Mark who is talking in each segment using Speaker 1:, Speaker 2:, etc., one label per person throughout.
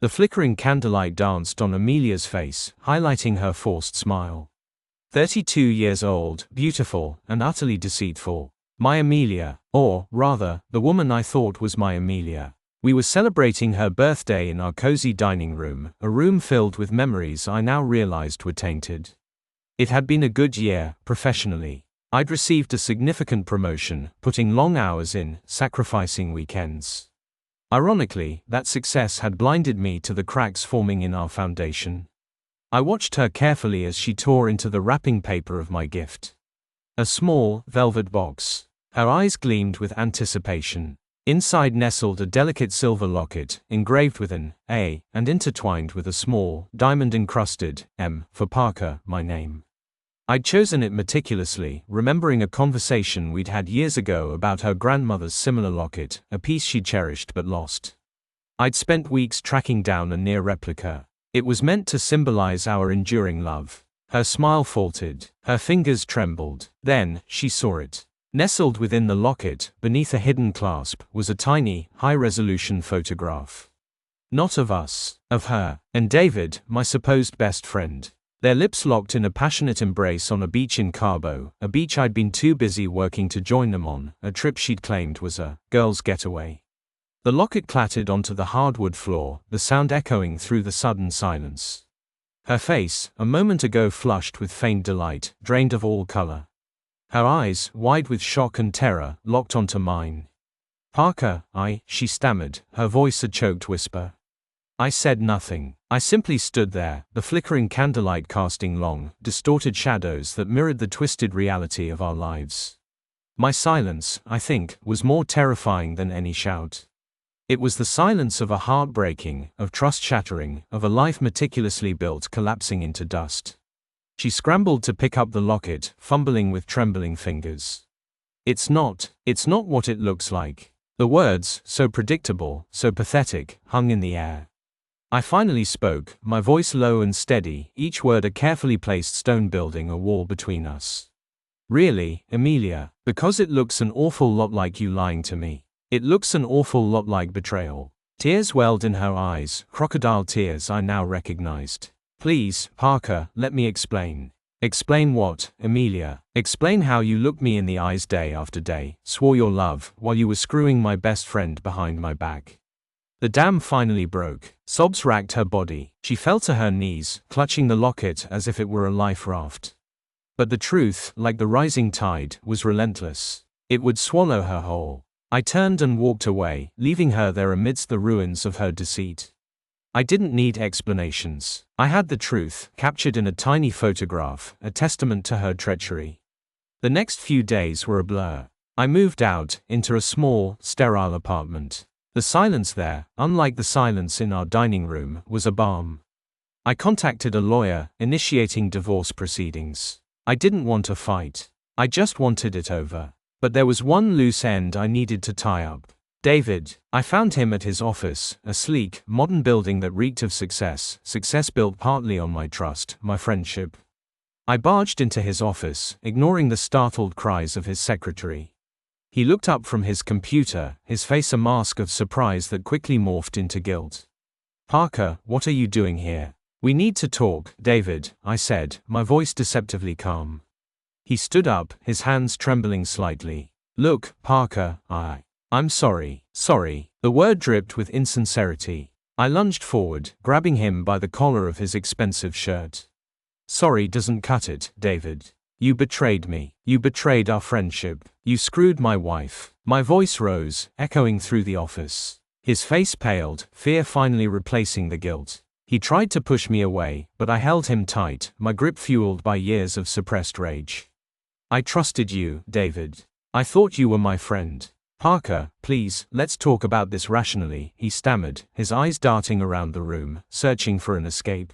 Speaker 1: The flickering candlelight danced on Amelia's face, highlighting her forced smile. 32 years old, beautiful, and utterly deceitful. My Amelia, or, rather, the woman I thought was my Amelia. We were celebrating her birthday in our cozy dining room, a room filled with memories I now realized were tainted. It had been a good year, professionally. I'd received a significant promotion, putting long hours in, sacrificing weekends. Ironically, that success had blinded me to the cracks forming in our foundation. I watched her carefully as she tore into the wrapping paper of my gift. A small, velvet box. Her eyes gleamed with anticipation. Inside nestled a delicate silver locket, engraved with an A, and intertwined with a small, diamond-encrusted M, for Parker, my name. I'd chosen it meticulously, remembering a conversation we'd had years ago about her grandmother's similar locket, a piece she cherished but lost. I'd spent weeks tracking down a near replica. It was meant to symbolize our enduring love. Her smile faltered, her fingers trembled. Then, she saw it. Nestled within the locket, beneath a hidden clasp, was a tiny, high-resolution photograph. Not of us, of her, and David, my supposed best friend. Their lips locked in a passionate embrace on a beach in Cabo, a beach I'd been too busy working to join them on, a trip she'd claimed was a girl's getaway. The locket clattered onto the hardwood floor, the sound echoing through the sudden silence. Her face, a moment ago flushed with faint delight, drained of all color. Her eyes, wide with shock and terror, locked onto mine. Parker, she stammered, her voice a choked whisper. I said nothing. I simply stood there, the flickering candlelight casting long, distorted shadows that mirrored the twisted reality of our lives. My silence, I think, was more terrifying than any shout. It was the silence of a heart breaking, of trust shattering, of a life meticulously built collapsing into dust. She scrambled to pick up the locket, fumbling with trembling fingers. It's not what it looks like. The words, so predictable, so pathetic, hung in the air. I finally spoke, my voice low and steady, each word a carefully placed stone building a wall between us. Really, Amelia, because it looks an awful lot like you lying to me. It looks an awful lot like betrayal. Tears welled in her eyes, crocodile tears I now recognized. Please, Parker, let me explain. Explain what, Amelia? Explain how you looked me in the eyes day after day, swore your love, while you were screwing my best friend behind my back. The dam finally broke. Sobs racked her body. She fell to her knees, clutching the locket as if it were a life raft. But the truth, like the rising tide, was relentless. It would swallow her whole. I turned and walked away, leaving her there amidst the ruins of her deceit. I didn't need explanations. I had the truth, captured in a tiny photograph, a testament to her treachery. The next few days were a blur. I moved out, into a small, sterile apartment. The silence there, unlike the silence in our dining room, was a balm. I contacted a lawyer, initiating divorce proceedings. I didn't want a fight. I just wanted it over. But there was one loose end I needed to tie up. David. I found him at his office, a sleek, modern building that reeked of success built partly on my trust, my friendship. I barged into his office, ignoring the startled cries of his secretary. He looked up from his computer, his face a mask of surprise that quickly morphed into guilt. Parker, what are you doing here? We need to talk, David, I said, my voice deceptively calm. He stood up, his hands trembling slightly. Look, Parker, I'm sorry. The word dripped with insincerity. I lunged forward, grabbing him by the collar of his expensive shirt. Sorry doesn't cut it, David. You betrayed me. You betrayed our friendship. You screwed my wife. My voice rose, echoing through the office. His face paled, fear finally replacing the guilt. He tried to push me away, but I held him tight, my grip fueled by years of suppressed rage. I trusted you, David. I thought you were my friend. Parker, please, let's talk about this rationally, he stammered, his eyes darting around the room, searching for an escape.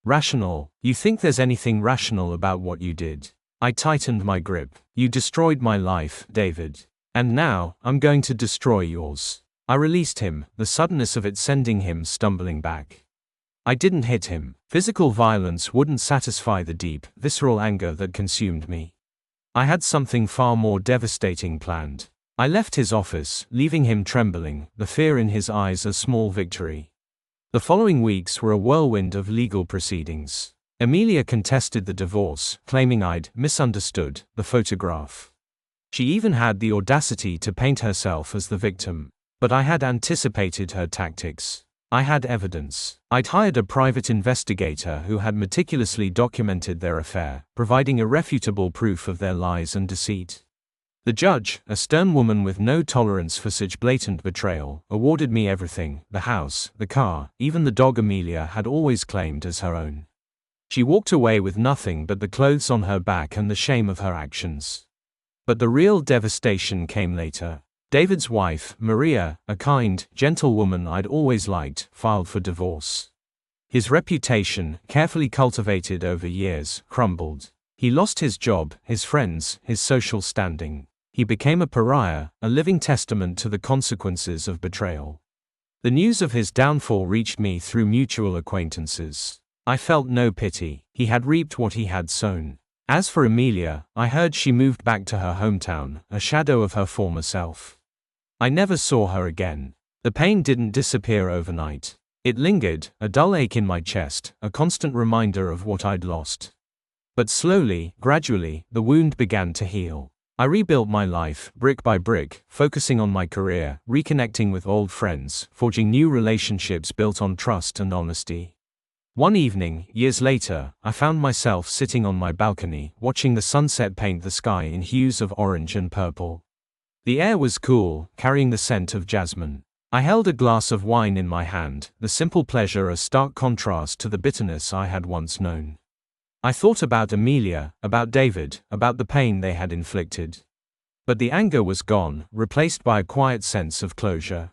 Speaker 1: Rational? You think there's anything rational about what you did? I tightened my grip. You destroyed my life, David. And now, I'm going to destroy yours. I released him, the suddenness of it sending him stumbling back. I didn't hit him. Physical violence wouldn't satisfy the deep, visceral anger that consumed me. I had something far more devastating planned. I left his office, leaving him trembling, the fear in his eyes a small victory. The following weeks were a whirlwind of legal proceedings. Amelia contested the divorce, claiming I'd misunderstood the photograph. She even had the audacity to paint herself as the victim. But I had anticipated her tactics. I had evidence. I'd hired a private investigator who had meticulously documented their affair, providing irrefutable proof of their lies and deceit. The judge, a stern woman with no tolerance for such blatant betrayal, awarded me everything: the house, the car, even the dog Amelia had always claimed as her own. She walked away with nothing but the clothes on her back and the shame of her actions. But the real devastation came later. David's wife, Maria, a kind, gentle woman I'd always liked, filed for divorce. His reputation, carefully cultivated over years, crumbled. He lost his job, his friends, his social standing. He became a pariah, a living testament to the consequences of betrayal. The news of his downfall reached me through mutual acquaintances. I felt no pity. He had reaped what he had sown. As for Amelia, I heard she moved back to her hometown, a shadow of her former self. I never saw her again. The pain didn't disappear overnight. It lingered, a dull ache in my chest, a constant reminder of what I'd lost. But slowly, gradually, the wound began to heal. I rebuilt my life, brick by brick, focusing on my career, reconnecting with old friends, forging new relationships built on trust and honesty. One evening, years later, I found myself sitting on my balcony, watching the sunset paint the sky in hues of orange and purple. The air was cool, carrying the scent of jasmine. I held a glass of wine in my hand, the simple pleasure a stark contrast to the bitterness I had once known. I thought about Amelia, about David, about the pain they had inflicted. But the anger was gone, replaced by a quiet sense of closure.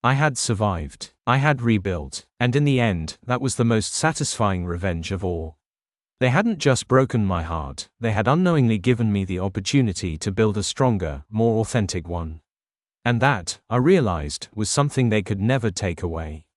Speaker 1: I had survived. I had rebuilt. And in the end, that was the most satisfying revenge of all. They hadn't just broken my heart, they had unknowingly given me the opportunity to build a stronger, more authentic one. And that, I realized, was something they could never take away.